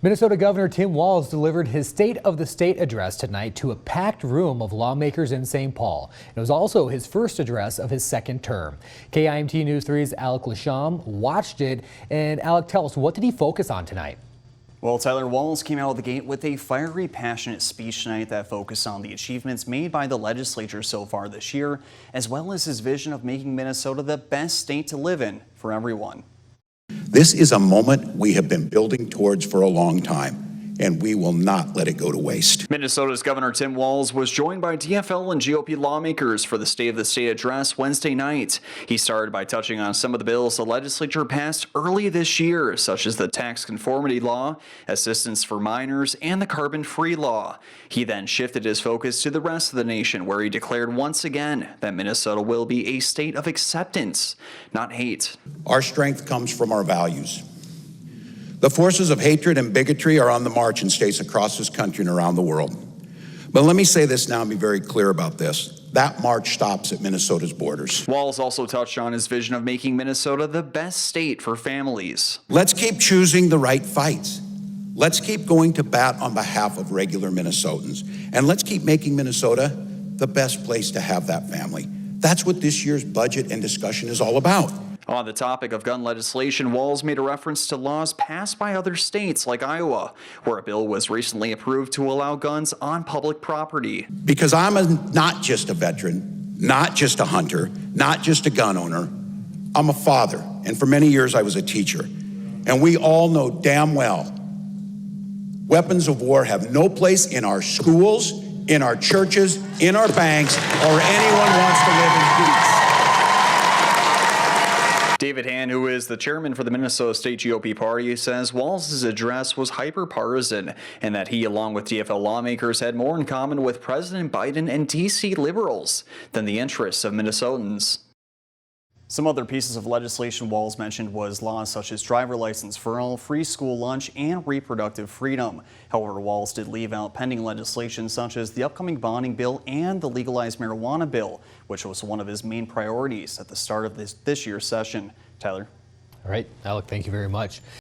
Minnesota Governor Tim Walz delivered his State of the State address tonight to a packed room of lawmakers in St. Paul. It was also his first address of his second term. KIMT News 3's Alec Lasham watched it. And Alec, tell us, what did he focus on tonight? Well, Tyler, Walz came out of the gate with a fiery, passionate speech tonight that focused on the achievements made by the legislature so far this year, as well as his vision of making Minnesota the best state to live in for everyone. This is a moment we have been building towards for a long time, and we will not let it go to waste. Minnesota's Governor Tim Walz was joined by DFL and GOP lawmakers for the State of the State address Wednesday night. He started by touching on some of the bills the legislature passed early this year, such as the tax conformity law, assistance for minors, and the carbon-free law. He then shifted his focus to the rest of the nation, where he declared once again that Minnesota will be a state of acceptance, not hate. Our strength comes from our values. The forces of hatred and bigotry are on the march in states across this country and around the world. But let me say this now and be very clear about this. That march stops at Minnesota's borders. Walz also touched on his vision of making Minnesota the best state for families. Let's keep choosing the right fights. Let's keep going to bat on behalf of regular Minnesotans. And let's keep making Minnesota the best place to have that family. That's what this year's budget and discussion is all about. On the topic of gun legislation, Walz made a reference to laws passed by other states like Iowa, where a bill was recently approved to allow guns on public property. Because not just a veteran, not just a hunter, not just a gun owner. I'm a father, and for many years I was a teacher. And we all know damn well weapons of war have no place in our schools, in our churches, in our banks, or anyone wants to live in peace. David Hand, who is the chairman for the Minnesota State GOP party, says Walz's address was hyper-partisan and that he, along with DFL lawmakers, had more in common with President Biden and D.C. liberals than the interests of Minnesotans. Some other pieces of legislation Walz mentioned was laws such as driver license for all, free school lunch, and reproductive freedom. However, Walz did leave out pending legislation such as the upcoming bonding bill and the legalized marijuana bill, which was one of his main priorities at the start of this year's session. Tyler. All right, Alec, thank you very much.